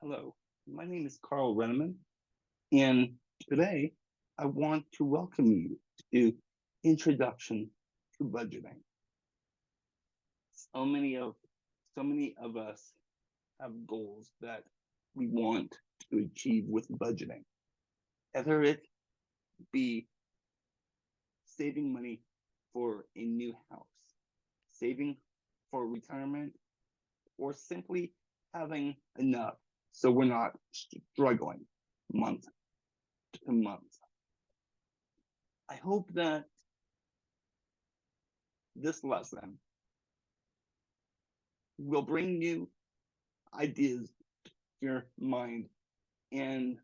Hello, my name is Carl Reneman, and today I want to welcome you to Introduction to Budgeting. So many of so many of us have goals that we want to achieve with budgeting, whether it be saving money for a new house, saving for retirement, or simply having enough so we're not struggling month to month. I hope that this lesson will bring new ideas to your mind and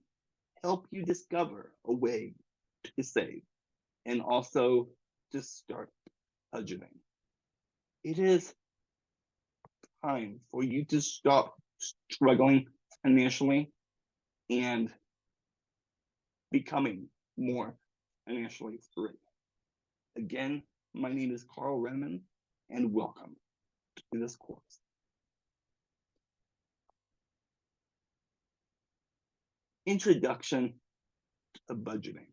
help you discover a way to save and also to start budgeting. It is time for you to stop struggling financially and becoming more financially free. Again, my name is Carl Reneman, and welcome to this course. Introduction to budgeting.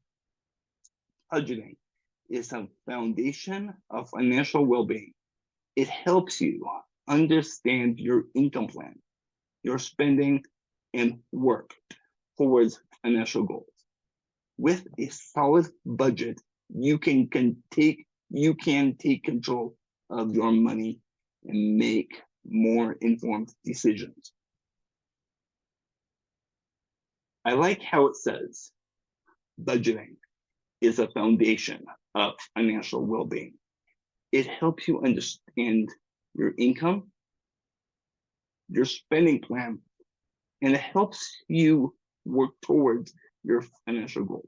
Budgeting is a foundation of financial well-being. It helps you understand your income plan, your spending, and work towards financial goals. With a solid budget, you can take control of your money and make more informed decisions. I like how it says budgeting is a foundation of financial well-being. It helps you understand your income, your spending plan, and it helps you work towards your financial goals.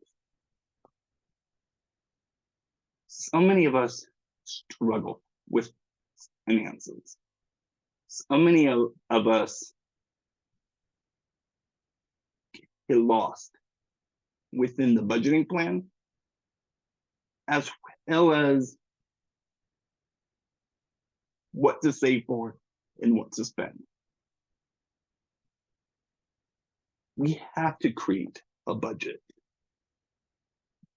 So many of us struggle with finances. So many of us get lost within the budgeting plan, as well as what to save for and what to spend. We have to create a budget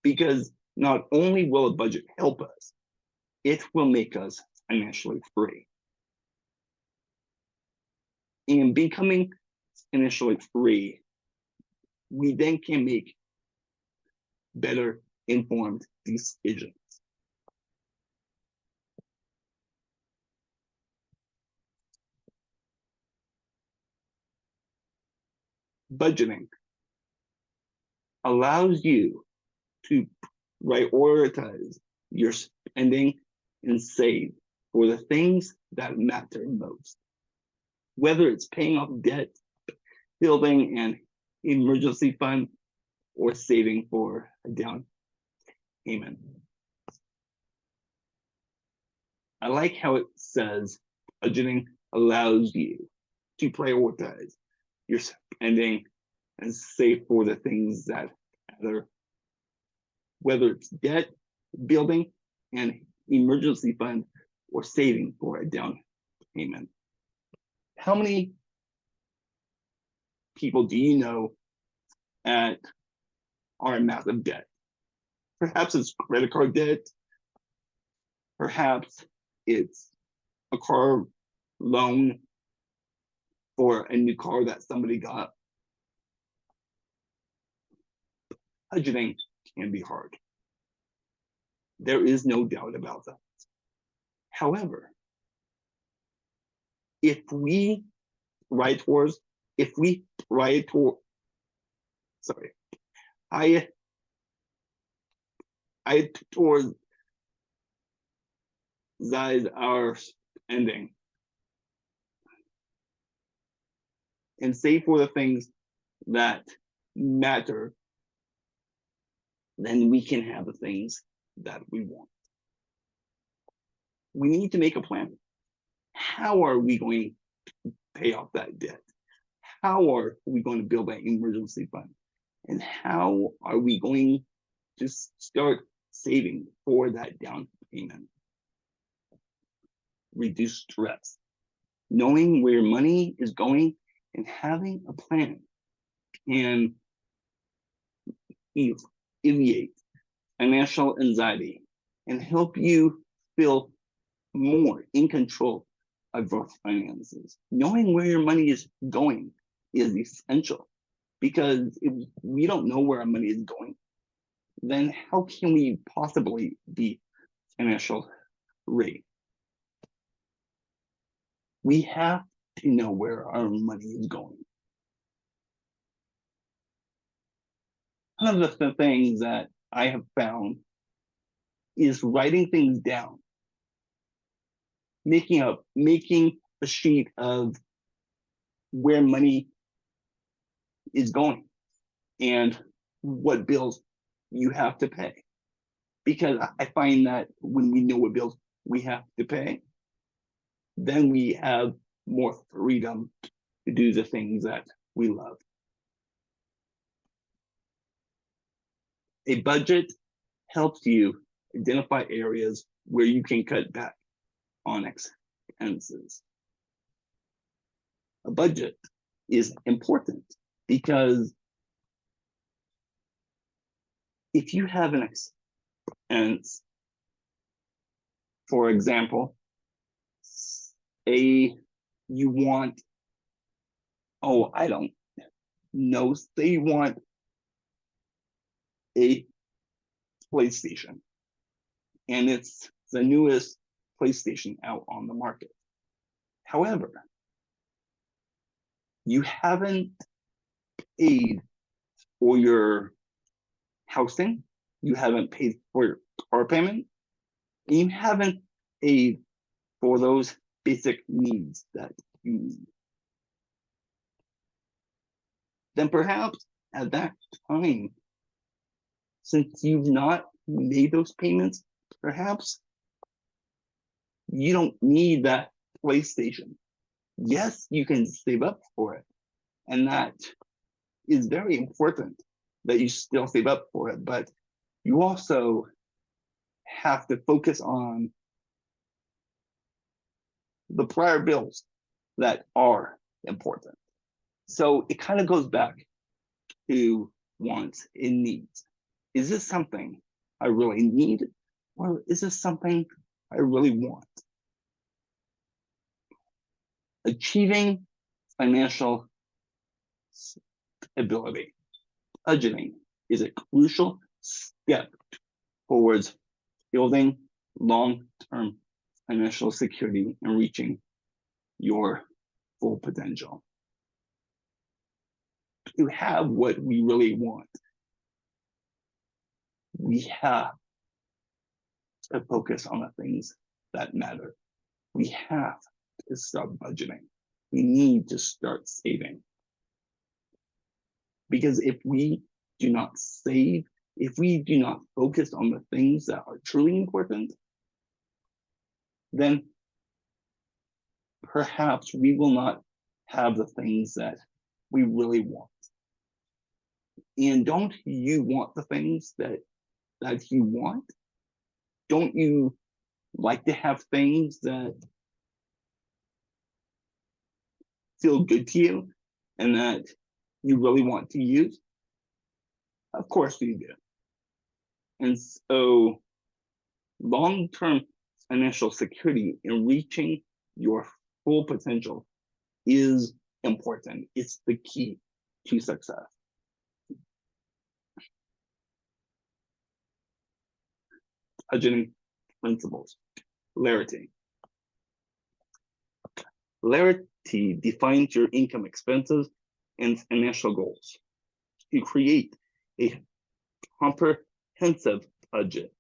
because not only will a budget help us, it will make us financially free. In becoming financially free, we then can make better informed decisions. Budgeting allows you to prioritize your spending and save for the things that matter most. Whether it's paying off debt, building an emergency fund, or saving for a down payment. I like how it says budgeting allows you to prioritize your spending and save for the things that matter, whether it's debt, building an emergency fund, or saving for a down payment. How many people do you know are in massive debt? Perhaps it's credit card debt. Perhaps it's a car loan for a new car that somebody got. Budgeting can be hard. There is no doubt about that. However, if we prioritize our spending and save for the things that matter, then we can have the things that we want. We need to make a plan. How are we going to pay off that debt? How are we going to build an emergency fund? And how are we going to start saving for that down payment? Reduce stress. Knowing where money is going And having a plan can alleviate financial anxiety and help you feel more in control of your finances. Knowing where your money is going is essential, because if we don't know where our money is going, then how can we possibly be financial free? We have to know where our money is going. One of the things that I have found is writing things down, making a sheet of where money is going and what bills you have to pay. Because I find that when we know what bills we have to pay, then we have more freedom to do the things that we love. A budget helps you identify areas where you can cut back on expenses. A budget is important because if you have an expense, for example, you want, I don't know, say you want a PlayStation, and it's the newest PlayStation out on the market. However, you haven't paid for your housing, you haven't paid for your car payment, and you haven't paid for those basic needs that you need. Then perhaps at that time, since you've not made those payments, perhaps you don't need that PlayStation. Yes, you can save up for it, and that is very important that you still save up for it, but you also have to focus on the prior bills that are important. So it kind of goes back to wants and needs. Is this something I really need, or is this something I really want? Achieving financial stability, budgeting is a crucial step towards building long-term financial security and reaching your full potential. To have what we really want, we have to focus on the things that matter. We have to start budgeting. We need to start saving. Because if we do not save, if we do not focus on the things that are truly important, then perhaps we will not have the things that we really want. And don't you want the things that you want? Don't you like to have things that feel good to you and that you really want to use? Of course you do. And so long-term financial security and reaching your full potential is important. It's the key to success. Budgeting principles. Clarity. Clarity defines your income, expenses, and financial goals. You create a comprehensive budget.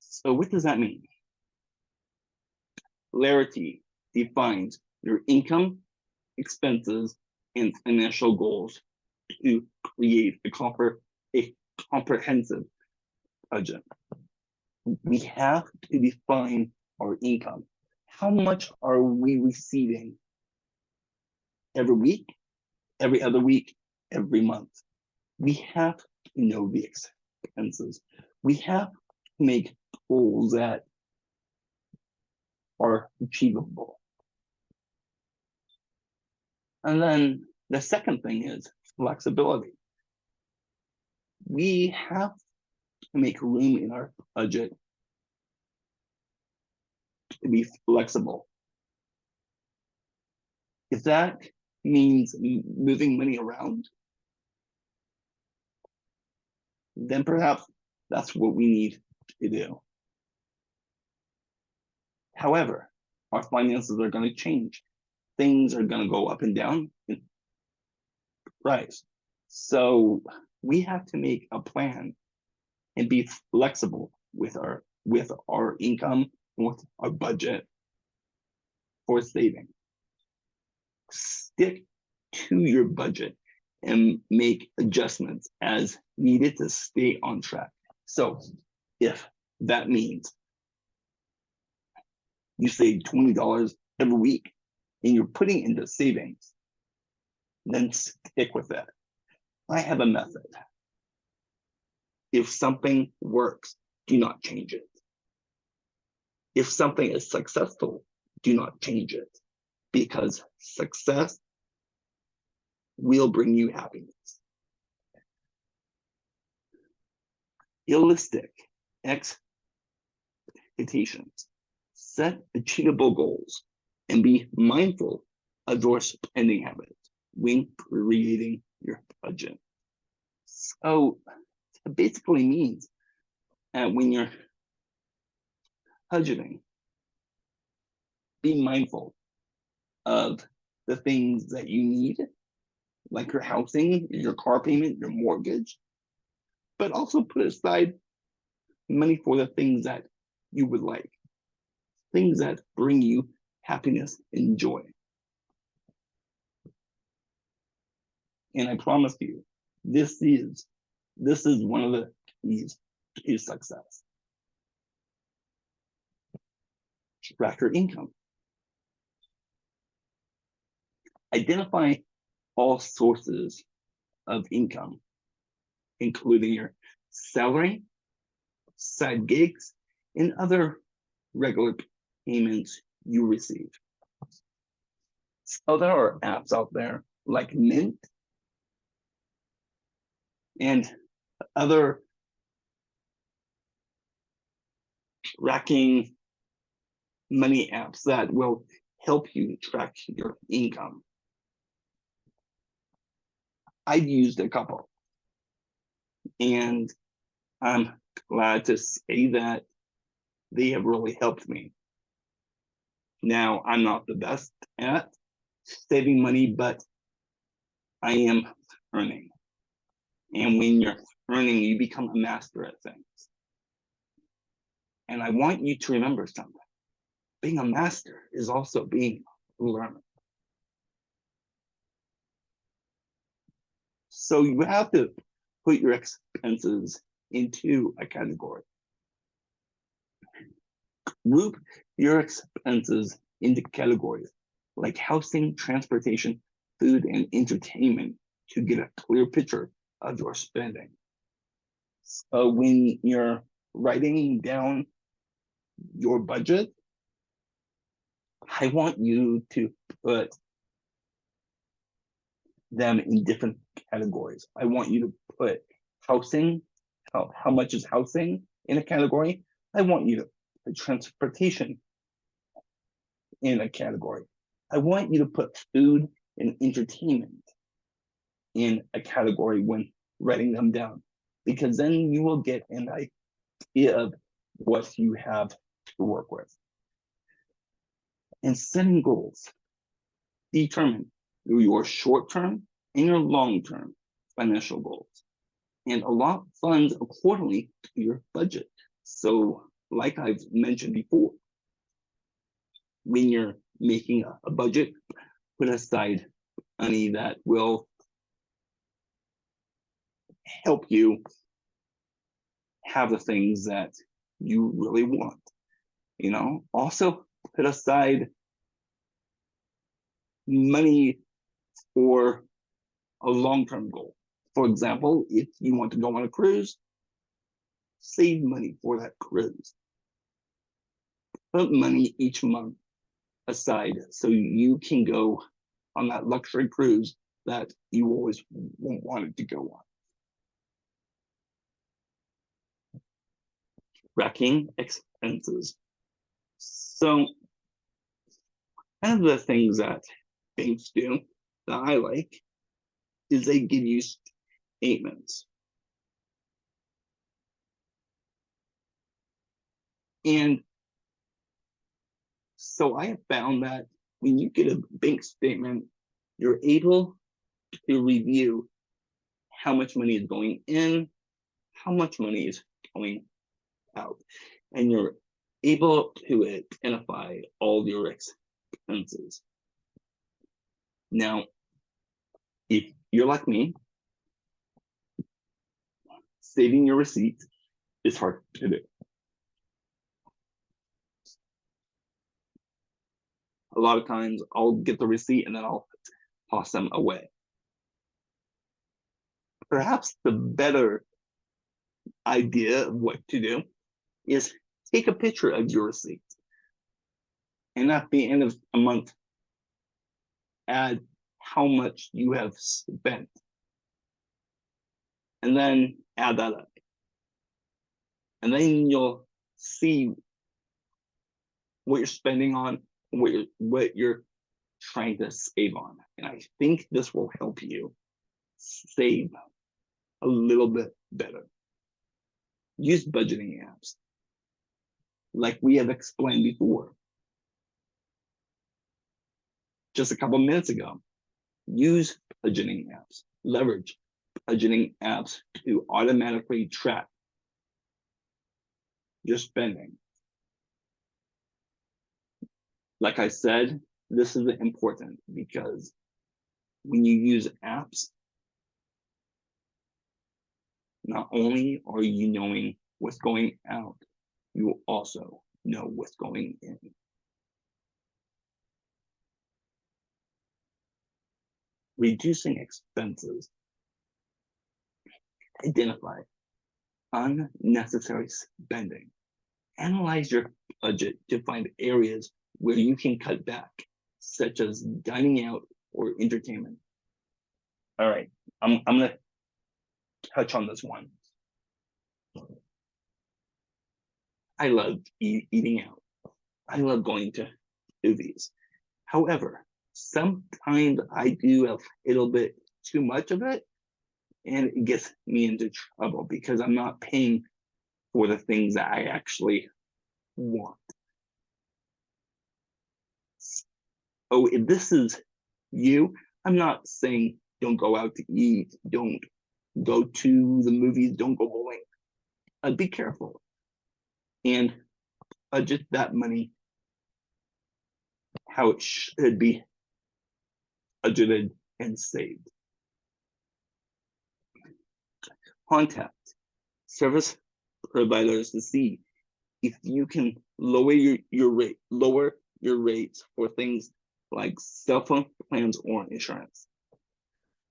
So what does that mean? Clarity defines your income, expenses, and financial goals to create a comprehensive budget. We have to define our income. How much are we receiving every week, every other week, every month? We have to know the expenses. We have to make goals that are achievable. And then the second thing is flexibility. We have to make room in our budget to be flexible. If that means moving money around, then perhaps that's what we need to do. However, our finances are going to change. Things are going to go up and down in price. So we have to make a plan and be flexible with our income and with our budget for saving. Stick to your budget and make adjustments as needed to stay on track. So if that means you save $20 every week and you're putting into savings, then stick with that. I have a method. If something works, do not change it. If something is successful, do not change it, because success will bring you happiness. Realistic expectations. Set achievable goals and be mindful of your spending habits when creating your budget. So it basically means when you're budgeting, be mindful of the things that you need, like your housing, your car payment, your mortgage, but also put aside money for the things that you would like, things that bring you happiness and joy. And I promise you, this is one of the keys to success. Track your income. Identify all sources of income, including your salary, side gigs, and other regular payments you receive. So there are apps out there like Mint and other tracking money apps that will help you track your income. I've used a couple, and I'm glad to say that they have really helped me. Now, I'm not the best at saving money, but I am earning. And when you're earning, you become a master at things. And I want you to remember something. Being a master is also being a learner. So you have to put your expenses into a category. Group your expenses into categories like housing, transportation, food, and entertainment to get a clear picture of your spending. So when you're writing down your budget, I want you to put them in different categories. I want you to put housing, how much is housing in a category. I want you to put transportation in a category. I want you to put food and entertainment in a category when writing them down, because then you will get an idea of what you have to work with. And setting goals. Determine your short-term and your long-term financial goals, and allot funds accordingly to your budget. So, like I've mentioned before, when you're making a budget, put aside money that will help you have the things that you really want. You know, also put aside money for a long-term goal. For example, if you want to go on a cruise, save money for that cruise. Put money each month aside so you can go on that luxury cruise that you always wanted to go on. Tracking expenses. So one of the things that banks do that I like is they give you statements. And so I have found that when you get a bank statement, you're able to review how much money is going in, how much money is going out, and you're able to identify all your expenses. Now, if you're like me, saving your receipts is hard to do. A lot of times I'll get the receipt and then I'll toss them away. Perhaps the better idea of what to do is take a picture of your receipt, and at the end of a month, add how much you have spent, and then add that up. And then you'll see what you're spending on, what you're trying to save on. And I think this will help you save a little bit better. Use budgeting apps, like we have explained before. Just a couple minutes ago, use budgeting apps, leverage budgeting apps to automatically track your spending. Like I said, this is important because when you use apps, not only are you knowing what's going out, you will also know what's going in. Reducing expenses. Identify unnecessary spending. Analyze your budget to find areas where you can cut back, such as dining out or entertainment. All right, I'm gonna touch on this one. I love eating out. I love going to movies. However, sometimes I do a little bit too much of it, and it gets me into trouble because I'm not paying for the things that I actually want. Oh, if this is you, I'm not saying don't go out to eat, don't go to the movies, don't go bowling. Be careful and budget that money how it should be budgeted and saved. Contact service providers to see if you can lower your rates for things like cell phone plans or insurance.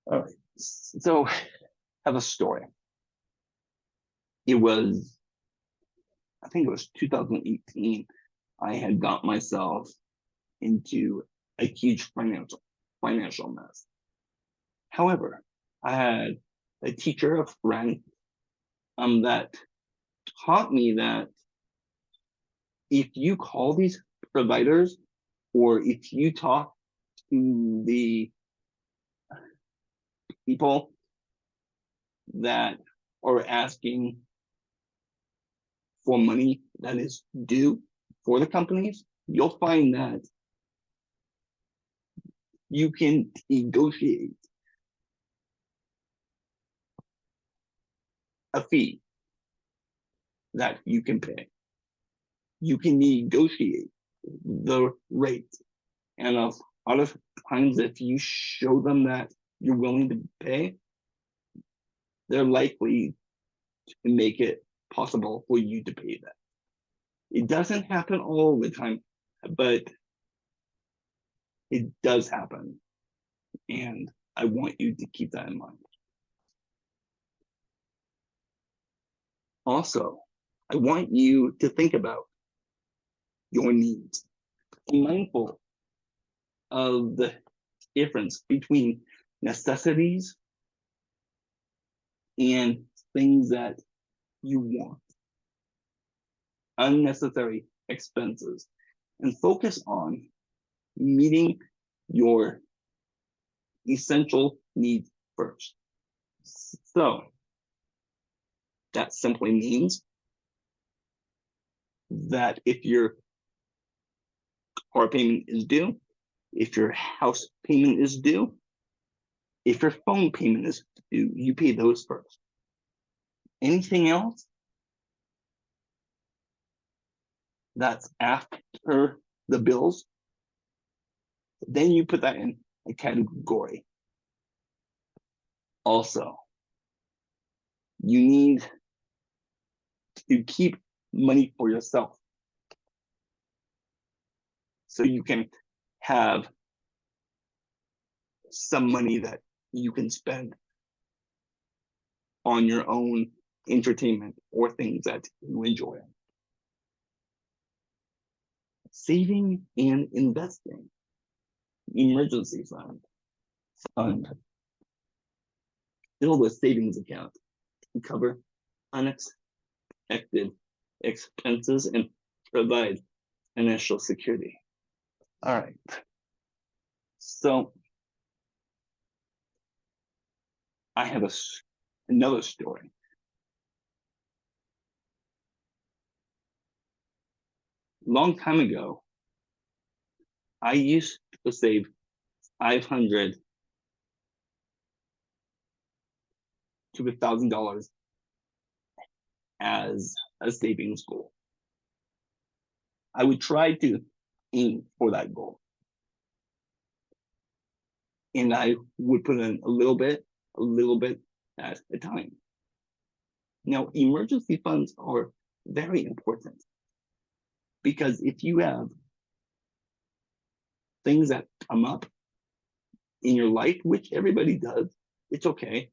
All right, so I have a story. It was, I think it was 2018. I had got myself into a huge financial mess. However, I had a teacher, a friend, that taught me that if you call these providers or if you talk to the people that are asking for money that is due for the companies, you'll find that you can negotiate a fee that you can pay. You can negotiate the rate. And a lot of times, if you show them that you're willing to pay, they're likely to make it possible for you to pay that. It doesn't happen all the time, but it does happen. And I want you to keep that in mind. Also, I want you to think about your needs. Be mindful of the difference between necessities and things that you want, unnecessary expenses, and focus on meeting your essential needs first. So that simply means that if your car payment is due, if your house payment is due, if your phone payment is due, you pay those first. Anything else that's after the bills, then you put that in a category. Also, you need to keep money for yourself so you can have some money that you can spend on your own entertainment or things that you enjoy. Saving and investing. Emergency fund. Build a savings account to cover unexpected expenses and provide financial security. All right. So I have another story. Long time ago, I used to save $500 to $1,000 as a savings goal. I would try to aim for that goal. And I would put in a little bit at a time. Now, emergency funds are very important because if you have things that come up in your life, which everybody does, it's okay.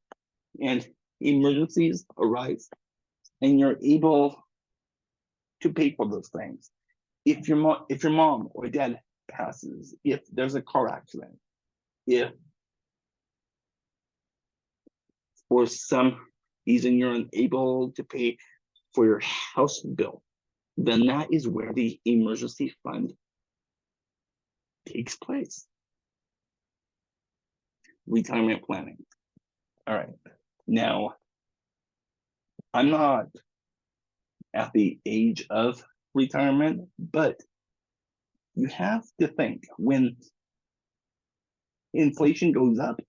And emergencies arise and you're able to pay for those things. If your mom or dad passes, if there's a car accident, if for some reason you're unable to pay for your house bill, then that is where the emergency fund takes place. Retirement planning. All right. Now, I'm not at the age of retirement, but you have to think when inflation goes up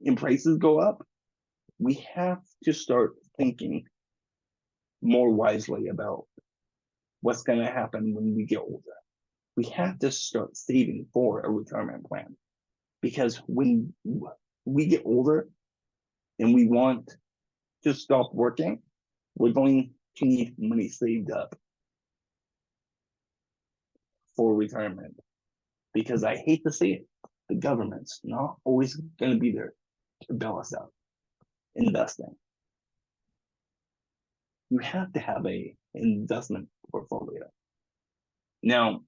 and prices go up, we have to start thinking more wisely about what's going to happen when we get older. We have to start saving for a retirement plan because when we get older and we want to stop working, we're going to need money saved up for retirement. Because I hate to say it, the government's not always going to be there to bail us out. Investing. You have to have an investment portfolio. Now,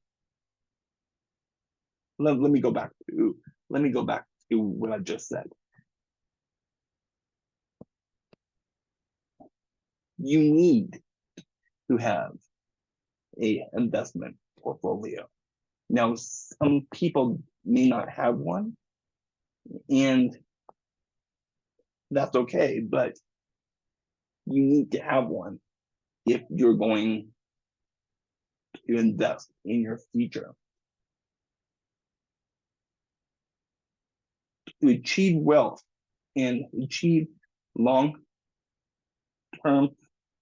let me go back to what I just said. You need to have an investment portfolio. Now, some people may not have one, and that's okay, but you need to have one if you're going to invest in your future. To achieve wealth and achieve long-term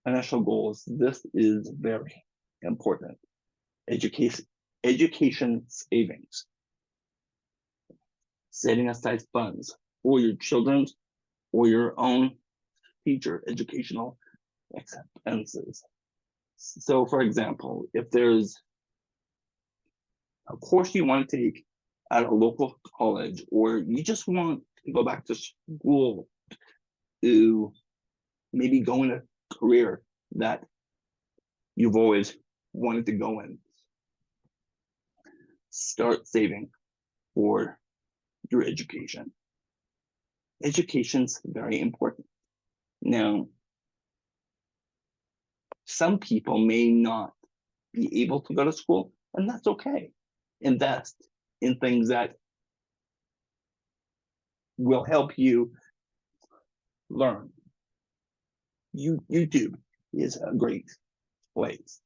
financial goals, this is very important. Education savings. Setting aside funds for your children's or your own future educational expenses. So, for example, if there's a course you want to take at a local college, or you just want to go back to school to maybe go in a career that you've always wanted to go in, start saving for your education. Education's very important. Now, some people may not be able to go to school, and that's okay. Invest in things that will help you learn. YouTube is a great place.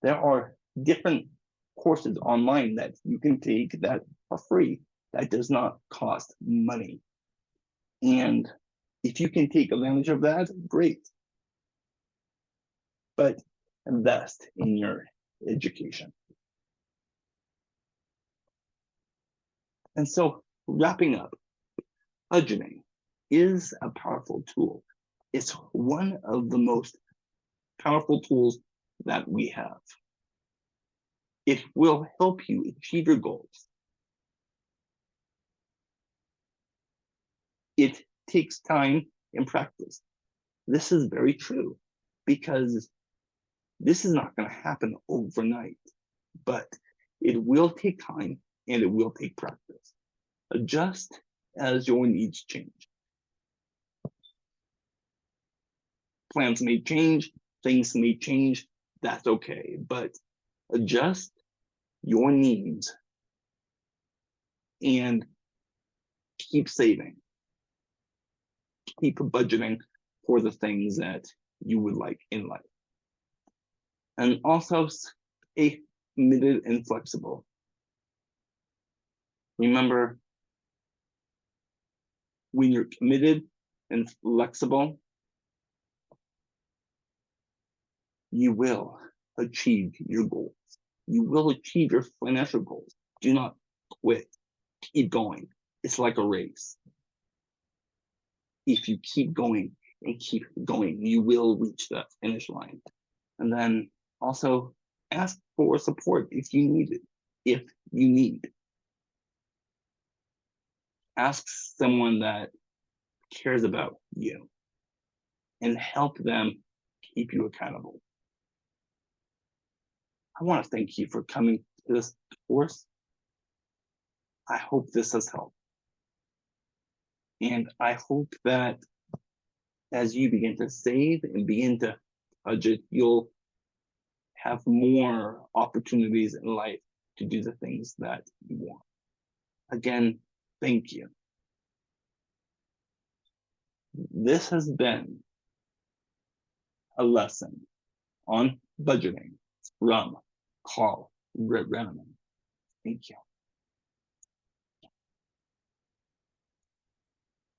There are different courses online that you can take that are free, that does not cost money. And if you can take advantage of that, great. But invest in your education. And so, wrapping up, budgeting is a powerful tool. It's one of the most powerful tools that we have. It will help you achieve your goals. It takes time and practice. This is very true because this is not going to happen overnight, but it will take time and it will take practice. Adjust as your needs change. Plans may change, things may change, that's okay, but adjust your needs and keep saving. Keep budgeting for the things that you would like in life. And also stay committed and flexible. Remember, when you're committed and flexible, you will achieve your goals. You will achieve your financial goals. Do not quit. Keep going. It's like a race. If you keep going and keep going, you will reach that finish line. And then also ask for support if you need it. If you need, ask someone that cares about you and help them keep you accountable. I want to thank you for coming to this course. I hope this has helped. And I hope that as you begin to save and begin to budget, you'll have more opportunities in life to do the things that you want. Again, thank you. This has been a lesson on budgeting from Carl Reneman. Thank you.